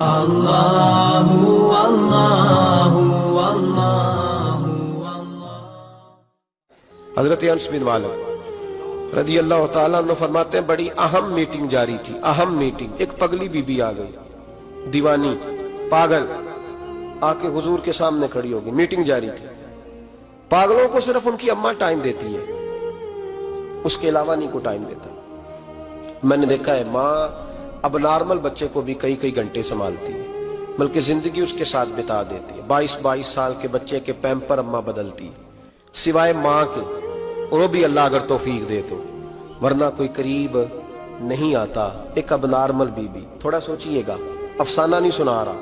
اللہ اللہ اللہ۔ حضرت انس بن مالک رضی اللہ تعالیٰ عنہ فرماتے ہیں بڑی اہم میٹنگ جاری تھی، اہم میٹنگ۔ ایک پگلی بی بی آ گئی، دیوانی، پاگل، آ کے حضور کے سامنے کھڑی ہو گئی۔ میٹنگ جاری تھی۔ پاگلوں کو صرف ان کی اماں ٹائم دیتی ہے، اس کے علاوہ نہیں کو ٹائم دیتا۔ میں نے دیکھا ہے ماں اب نارمل بچے کو بھی کئی کئی گھنٹے سنبھالتی ہے، بلکہ زندگی اس کے ساتھ بتا دیتی ہے۔ 22 سال کے بچے کے پیمپر اماں بدلتی ہے، سوائے ماں کے، اور وہ بھی اللہ اگر توفیق دے تو، ورنہ کوئی قریب نہیں آتا۔ ایک اب نارمل بی بی، تھوڑا سوچئے گا، افسانہ نہیں سنا رہا،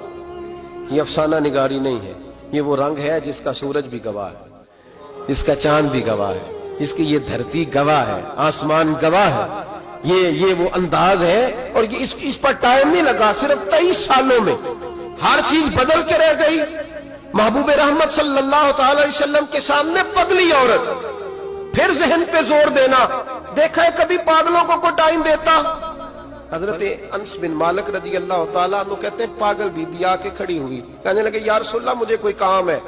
یہ افسانہ نگاری نہیں ہے، یہ وہ رنگ ہے جس کا سورج بھی گواہ ہے، جس کا چاند بھی گواہ ہے، جس کی یہ دھرتی گواہ ہے، آسمان گواہ ہے۔ یہ وہ انداز ہے، اور یہ اس پر ٹائم نہیں لگا، صرف 23 سالوں میں ہر چیز بدل کے رہ گئی۔ محبوب رحمت صلی اللہ تعالی علیہ وسلم کے سامنے پگلی عورت، پھر ذہن پہ زور دینا۔ دیکھا ہے کبھی پاگلوں کو ٹائم دیتا؟ حضرت انس بن مالک رضی اللہ تعالیٰ عنہ کہتے ہیں پاگل بی بی آ کے کھڑی ہوئی، کہنے لگے یا رسول اللہ مجھے کوئی کام ہے۔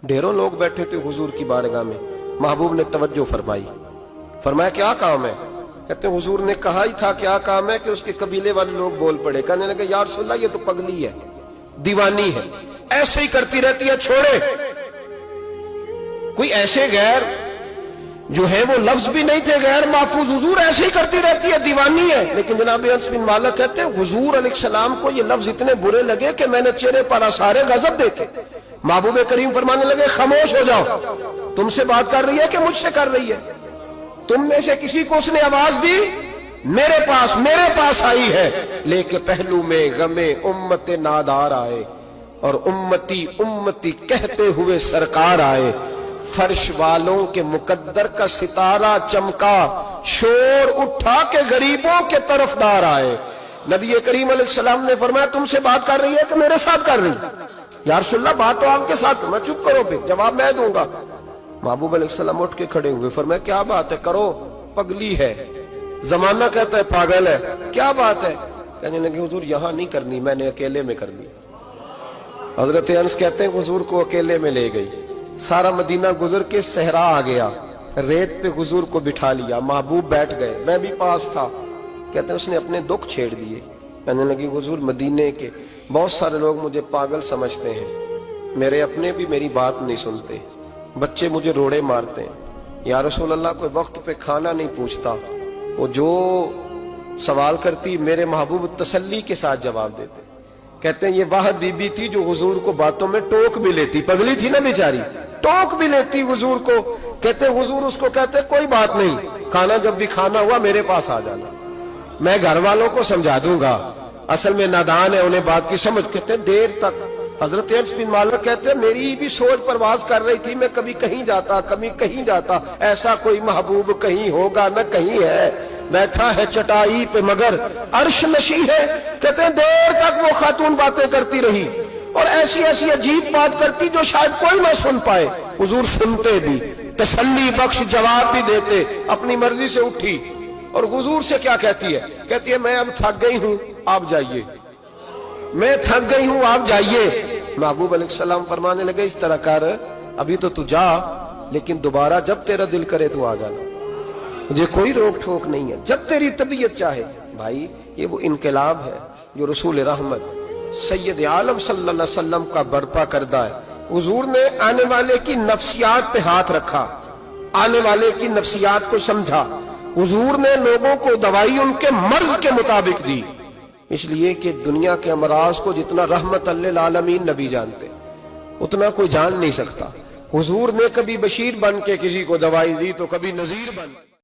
ڈھیروں لوگ بیٹھے تھے حضور کی بارگاہ میں، محبوب نے توجہ فرمائی، فرمایا کیا کام ہے؟ کہتے ہیں حضور نے کہا ہی تھا کیا کام ہے کہ اس کے قبیلے والے لوگ بول پڑے، کہنے لگے یا رسول اللہ یہ تو پگلی ہے، دیوانی ہے، ایسے ہی کرتی رہتی ہے، چھوڑے۔ کوئی ایسے غیر جو ہے وہ لفظ بھی نہیں تھے غیر محفوظ، حضور ایسے ہی کرتی رہتی ہے، دیوانی ہے۔ لیکن جناب انس بن مالک کہتے ہیں حضور علیہ السلام کو یہ لفظ اتنے برے لگے کہ میں نے چہرے پر آثار غضب دیکھے۔ محبوب کریم فرمانے لگے خاموش ہو جاؤ، تم سے بات کر رہی ہے کہ مجھ سے کر رہی ہے؟ تم میں سے کسی کو اس نے آواز دی؟ میرے پاس آئی ہے، لے کے پہلو میں غم امت نادار آئے، اور امتی امتی کہتے ہوئے سرکار آئے۔ فرش والوں کے مقدر کا ستارہ چمکا، شور اٹھا کے غریبوں کے طرفدار آئے۔ نبی کریم علیہ السلام نے فرمایا تم سے بات کر رہی ہے کہ میرے ساتھ کر رہی ہے؟ یا رسول اللہ بات تو آپ کے ساتھ، میں چپ کرو، پھر جواب میں دوں گا۔ محبوب علیہ السلام اٹھ کے کھڑے ہوئے، فرمایا کیا بات ہے؟ کرو، پگلی ہے، زمانہ کہتا ہے پاگل ہے، کیا بات ہے؟ کہنے لگے حضور یہاں نہیں کرنی، میں نے اکیلے میں کرنی۔ حضرت انس کہتے ہیں حضور کو اکیلے میں لے گئی، سارا مدینہ گزر کے صحرا آ گیا، ریت پہ حضور کو بٹھا لیا، محبوب بیٹھ گئے، میں بھی پاس تھا۔ کہتے ہیں اس نے اپنے دکھ چھیڑ دیے، کہنے لگی حضور مدینے کے بہت سارے لوگ مجھے پاگل سمجھتے ہیں، میرے اپنے بھی میری بات نہیں سنتے، بچے مجھے روڑے مارتے ہیں، یا رسول اللہ کوئی وقت پہ کھانا نہیں پوچھتا، وہ جو سوال کرتی میرے محبوب تسلی کے ساتھ جواب دیتے۔ کہتے ہیں یہ واحد بی بی تھی جو حضور کو باتوں میں ٹوک بھی لیتی، پگلی تھی نا بیچاری، ٹوک بھی لیتی حضور کو۔ کہتے ہیں حضور اس کو کہتے کوئی بات نہیں، کھانا جب بھی کھانا ہوا میرے پاس آ جانا، میں گھر والوں کو سمجھا دوں گا، اصل میں نادان ہے انہیں بات کی سمجھ۔ کہتے ہیں دیر تک حضرت انس بن مالک کہتے ہیں میری بھی سوچ پرواز کر رہی تھی، میں کبھی کہیں جاتا کبھی کہیں جاتا، ایسا کوئی محبوب کہیں ہوگا نہ کہیں ہے، بیٹھا ہے چٹائی پہ مگر عرش نشی ہے۔ کہتے ہیں دیر تک وہ خاتون باتیں کرتی رہی، اور ایسی ایسی عجیب بات کرتی جو شاید کوئی نہ سن پائے، حضور سنتے بھی، تسلی بخش جواب بھی دیتے، اپنی مرضی سے اٹھی، اور حضور سے کیا کہتی ہے؟ کہتی ہے میں اب تھک گئی ہوں، آپ جائیے، میں تھک گئی ہوں، آپ جائیے۔ محبوب علیہ السلام فرمانے لگے اس طرح کر، ابھی تو جا، لیکن دوبارہ جب تیرا دل کرے تو آ جانا، مجھے کوئی روک ٹھوک نہیں ہے، جب تیری طبیعت چاہے۔ بھائی یہ وہ انقلاب ہے جو رسول رحمت سید عالم صلی اللہ علیہ وسلم کا برپا کردہ ہے۔ حضور نے آنے والے کی نفسیات پہ ہاتھ رکھا، آنے والے کی نفسیات کو سمجھا، حضور نے لوگوں کو دوائی ان کے مرض کے مطابق دی، اس لیے کہ دنیا کے امراض کو جتنا رحمت للعالمین نبی جانتے اتنا کوئی جان نہیں سکتا۔ حضور نے کبھی بشیر بن کے کسی کو دوائی دی تو کبھی نذیر بن